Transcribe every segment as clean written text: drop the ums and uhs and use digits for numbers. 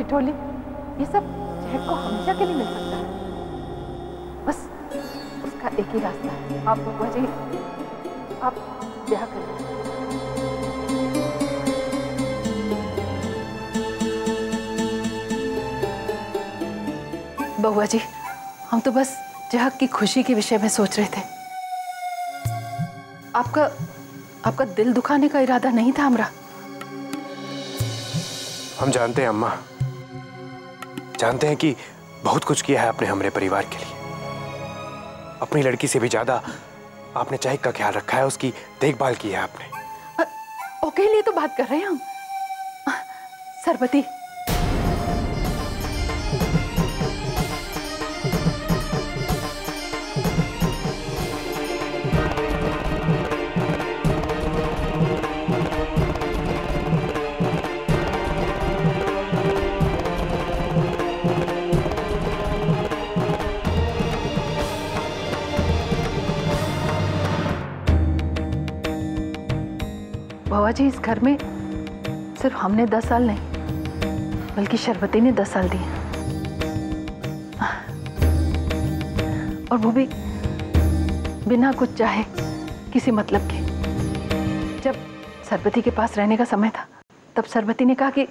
ठिठोली, ये सब चहक को हमेशा के लिए मिल सकता है। बस उसका एक ही रास्ता है, आप बुआ जी आप ब्याह करिए। बउआ जी, हम तो बस चहक की खुशी के विषय में सोच रहे थे। आपका दिल दुखाने का इरादा नहीं था हमरा। हम जानते हैं अम्मा, जानते हैं कि बहुत कुछ किया है आपने हमारे परिवार के लिए। अपनी लड़की से भी ज्यादा आपने चहक का ख्याल रखा है, उसकी देखभाल की है आपने। ओके लिए तो बात कर रहे हैं हम। सरबती, बुआ जी, इस घर में सिर्फ हमने 10 साल नहीं बल्कि शरबती ने 10 साल दिए, और वो भी बिना कुछ चाहे किसी मतलब के। जब सरबती के पास रहने का समय था तब सरबती ने कहा कि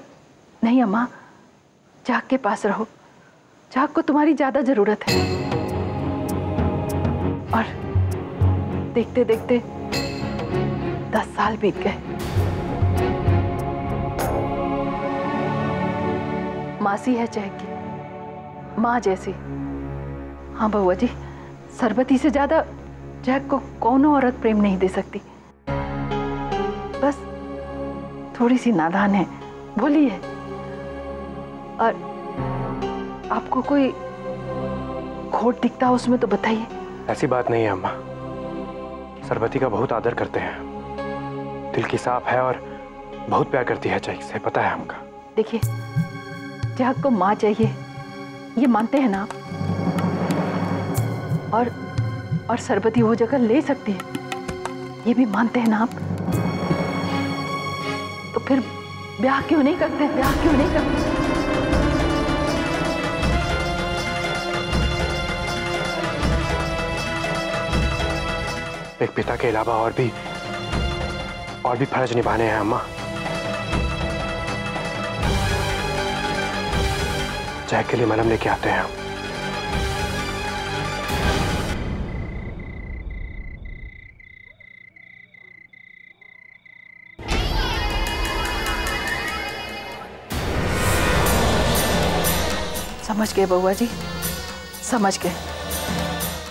नहीं अम्मा, चहक के पास रहो, चहक को तुम्हारी ज्यादा जरूरत है। और देखते देखते 10 साल बीत गए। मासी है चहक की, माँ जैसी। हाँ बउआ जी, सरबती से ज्यादा चहक को कौनो औरत प्रेम नहीं दे सकती। बस थोड़ी सी नादान है, भोली है। और आपको कोई खोट दिखता हो उसमें तो बताइए। ऐसी बात नहीं है अम्मा, सरबती का बहुत आदर करते हैं, दिल की साफ है और बहुत प्यार करती है चहक से, पता है हमका। देखिए, चहक को माँ चाहिए ये मानते हैं ना आप, और सरबती वो जगह ले सकती है ये भी मानते हैं ना आप। तो फिर ब्याह क्यों नहीं करते? ब्याह क्यों नहीं करते? एक पिता के अलावा और भी फर्ज निभाने हैं अम्मा। चहक के लिए मलहम लेके आते हैं हम। समझ गए बउआ जी, समझ गए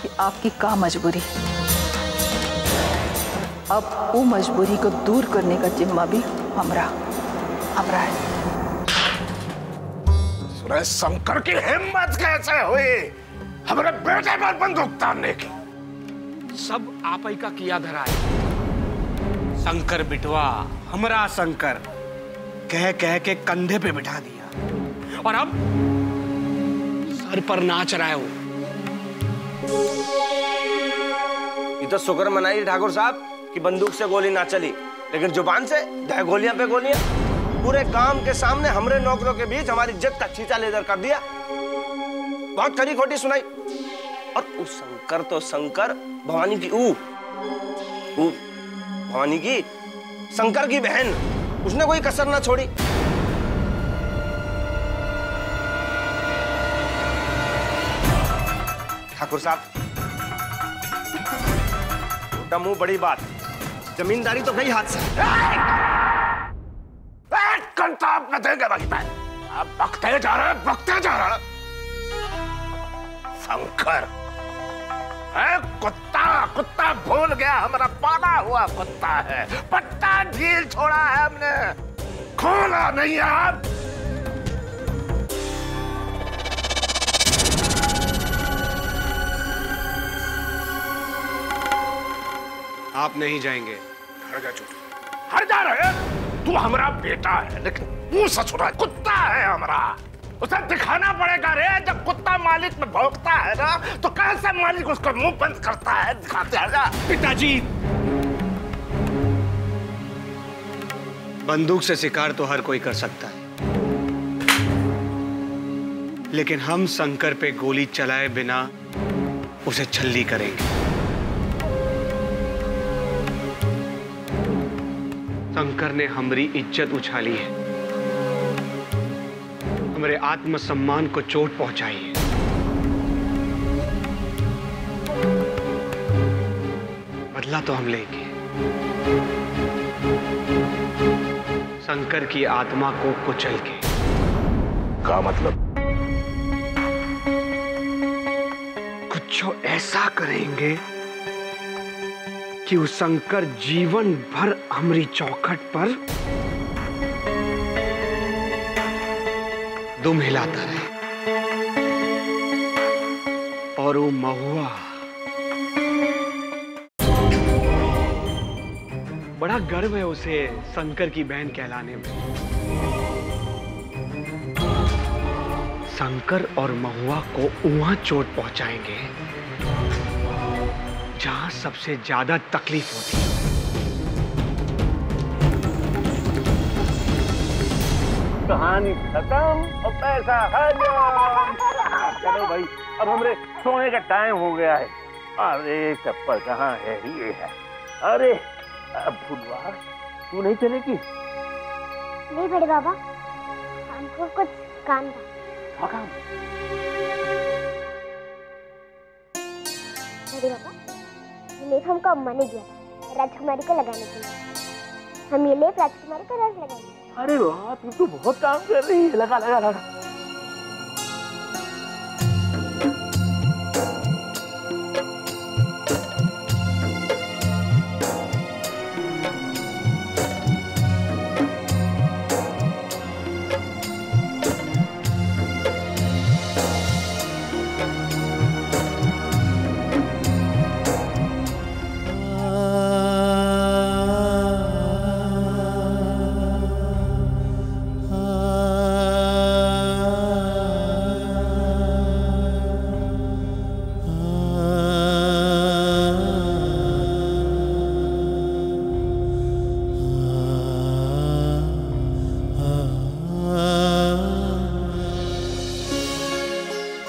कि आपकी का मजबूरी। अब वो मजबूरी को दूर करने का जिम्मा भी हमरा है। सुरे शंकर की हिम्मत कैसे हुई हमारे बेटे पर बंदूक तानने की? सब आप ही का किया धरा है। शंकर बिटवा, हमरा शंकर कह कह के कंधे पे बिठा दिया, और अब सर पर नाच रहा है वो। ये तो शुक्र मनाई ठाकुर साहब कि बंदूक से गोली ना चली, लेकिन जुबान से 10 गोलियां पे गोलियां। पूरे गांव के सामने हमरे नौकरों के बीच हमारी इज्जत का छींचा लेदर कर दिया। बहुत खरी खोटी सुनाई। और उस शंकर तो शंकर, भवानी की भवानी की शंकर की बहन, उसने कोई कसर ना छोड़ी। ठाकुर साहब, छोटा मुंह बड़ी बात, जमींदारी तो गई हाथ से। कंताप न देंगे भाई, अब बकते जा रहे शंकर। कुत्ता भूल गया हमारा पाला हुआ कुत्ता है। पट्टा ढील छोड़ा है हमने, खोला नहीं आप। आप नहीं जाएंगे। हट जा रहे, तू हमारा बेटा है लेकिन तू ससुरा कुत्ता है हमारा। उसे दिखाना पड़ेगा रे, जब कुत्ता मालिक में भौंकता है ना तो कैसे मालिक उसका मुंह बंद करता है, दिखाते हैं ना। पिताजी, बंदूक से शिकार तो हर कोई कर सकता है, लेकिन हम शंकर पे गोली चलाए बिना उसे छल्ली करेंगे। शंकर ने हमारी इज्जत उछाली है, हमारे आत्मसम्मान को चोट पहुंचाई है। बदला तो हम लेंगे। शंकर की आत्मा को कुचल के। क्या मतलब? कुछ ऐसा करेंगे कि उस शंकर जीवन भर हमारी चौखट पर दुम हिलाता रहे। और वो महुआ बड़ा गर्व है उसे शंकर की बहन कहलाने में। शंकर और महुआ को वहां चोट पहुंचाएंगे जहां सबसे ज्यादा तकलीफ होती है। कहानी खत्म और पैसा हजम। चलो भाई, अब हमरे सोने का टाइम हो गया है। अरे चप्पल कहाँ है? ये है। अरे फुलवा, तू नहीं चलेगी? नहीं बड़े बाबा, हमको कुछ काम था। हाँ, काम? बड़े बाबा, ये लेप हमको अम्मा ने दिया था राजकुमारी को लगाने के लिए। हम ये लेप राजकुमारी को रोज लगाएंगे। अरे वाह, तू तो बहुत काम कर रही है। लगा लगा लगा।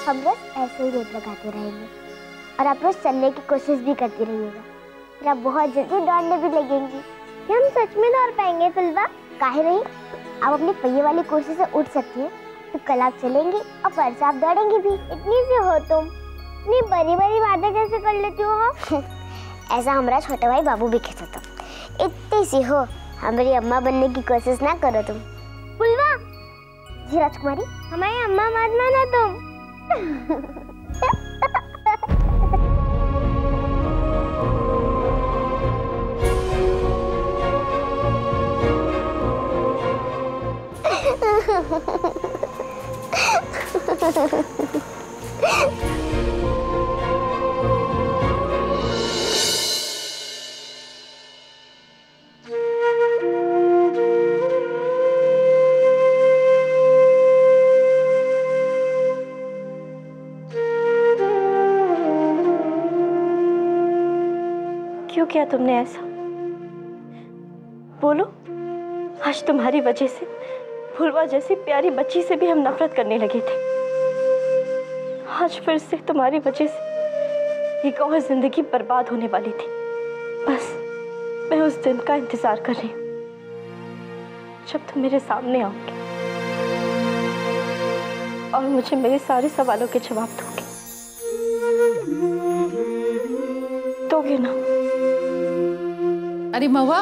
हम रोज ऐसे ही लेप लगाते रहेंगे और आप रोज चलने की कोशिश भी करती रहिएगा। फिर आप बहुत जल्दी दौड़ने भी लगेंगी। क्या हम सच में दौड़ पाएंगे फिलवा? काहे नहीं, आप अपनी पहिए वाली कुर्सी से उठ सकती हैं, तो कल आप चलेंगी और परसों आप दौड़ेंगी भी। इतनी सी हो तुम, इतनी बड़ी बड़ी बातें कैसे कर लेती हो हम? ऐसा हमारा छोटा भाई बाबू भी कहता था। इतनी सी हो, हमारी अम्मा बनने की कोशिश ना करो तुम। फुलवा जी राजकुमारी, हमारी अम्मा मत मानो तुम। क्यों किया तुमने ऐसा? बोलो। आज तुम्हारी वजह से फुलवा जैसी प्यारी बच्ची से भी हम नफरत करने लगे थे। आज फिर से तुम्हारी वजह से एक और जिंदगी बर्बाद होने वाली थी। बस मैं उस दिन का इंतजार कर रही हूँ जब तुम मेरे सामने आओगे और मुझे मेरे सारे सवालों के जवाब दोगे ना? अरे महुआ,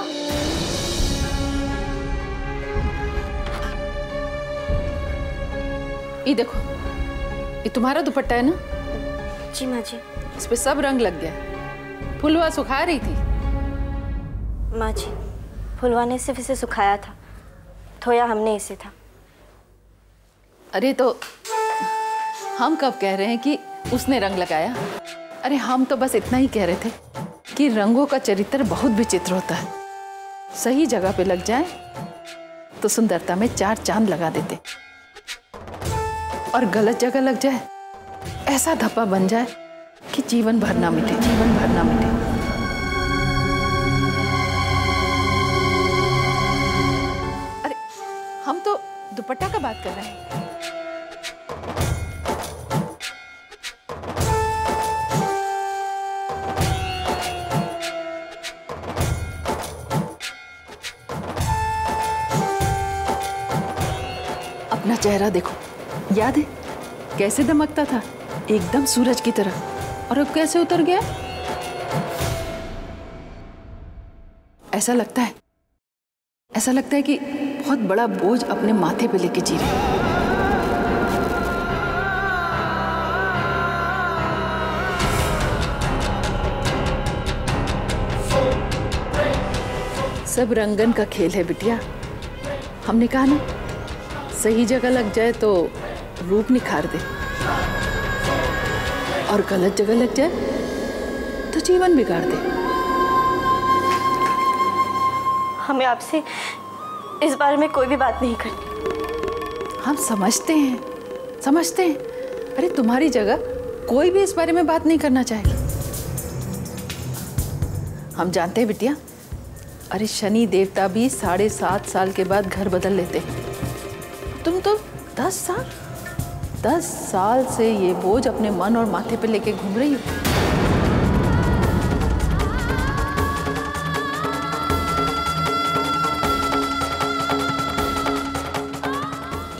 ये देखो, ये तुम्हारा दुपट्टा है ना? जी माँ जी। इस पे सब रंग लग गया। फुलवा सुखा रही थी। माँ जी, फुलवा ने सिर्फ इसे सुखाया था, धोया हमने इसे था। अरे तो हम कब कह रहे हैं कि उसने रंग लगाया? अरे हम तो बस इतना ही कह रहे थे कि रंगों का चरित्र बहुत विचित्र होता है। सही जगह पे लग जाए तो सुंदरता में 4 चांद लगा देते, और गलत जगह लग जाए ऐसा धब्बा बन जाए कि जीवन भर ना मिटे, जीवन भर ना मिटे। अरे हम तो दुपट्टा का बात कर रहे हैं। चेहरा देखो, याद है कैसे दमकता था, एकदम सूरज की तरह, और अब कैसे उतर गया। ऐसा लगता है कि बहुत बड़ा बोझ अपने माथे पे लेके जी रहे। सब रंगन का खेल है बिटिया। हमने कहा ना, सही जगह लग जाए तो रूप निखार दे, और गलत जगह लग जाए तो जीवन बिगाड़ दे। हमें आपसे इस बारे में कोई भी बात नहीं करनी। हम समझते हैं। अरे तुम्हारी जगह कोई भी इस बारे में बात नहीं करना चाहेगा। हम जानते हैं बिटिया, अरे शनि देवता भी 7.5 साल के बाद घर बदल लेते हैं। तुम तो 10 साल से ये बोझ अपने मन और माथे पे लेके घूम रही हो।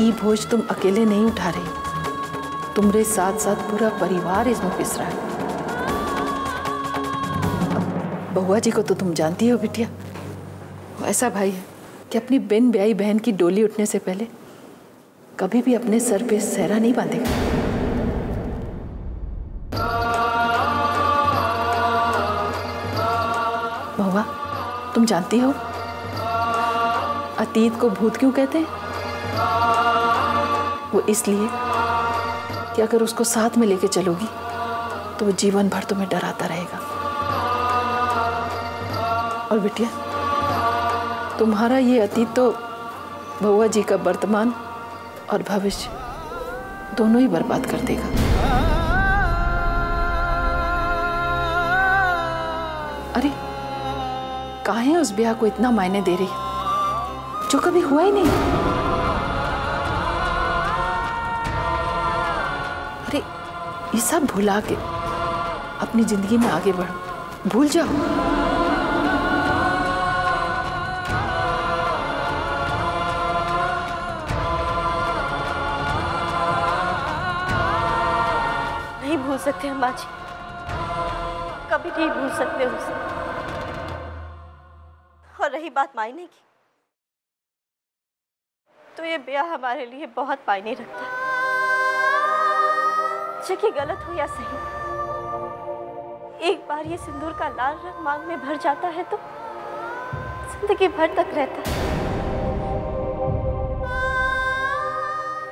ये बोझ तुम अकेले नहीं उठा रही, तुम्हारे साथ साथ पूरा परिवार इसमें पिस रहा है। बउआ जी को तो तुम जानती हो बिटिया, वो ऐसा भाई है कि अपनी बिन ब्याही बहन की डोली उठने से पहले कभी भी अपने सर पे सहरा नहीं बांधेगा। बउआ, तुम जानती हो अतीत को भूत क्यों कहते हैं? वो इसलिए कि अगर उसको साथ में लेके चलोगी तो वो जीवन भर तुम्हें डराता रहेगा। और बिटिया, तुम्हारा ये अतीत तो बउआ जी का वर्तमान और भविष्य दोनों ही बर्बाद कर देगा। अरे काहे उस ब्याह को इतना मायने दे रही जो कभी हुआ ही नहीं? अरे ये सब भुला के अपनी जिंदगी में आगे बढ़ो, भूल जाओ। नहीं भूल सकते हम माँ जी, कभी नहीं भूल सकते उसे। और रही बात मायने की, तो ये ब्याह हमारे लिए बहुत मायने रखता है। चाहे गलत हो या सही, एक बार ये सिंदूर का लाल रंग मांग में भर जाता है तो जिंदगी भर तक रहता है।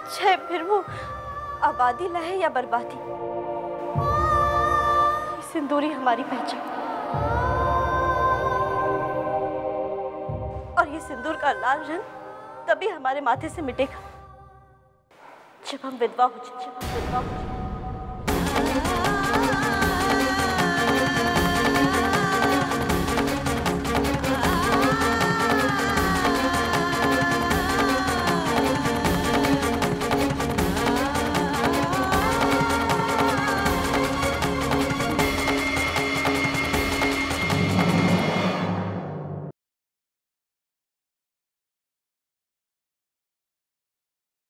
चाहे फिर वो आबादी लाए या बर्बादी, ये सिंदूर ही हमारी पहचान। और ये सिंदूर का लाल रंग तभी हमारे माथे से मिटेगा जब हम विधवा हो जाएं।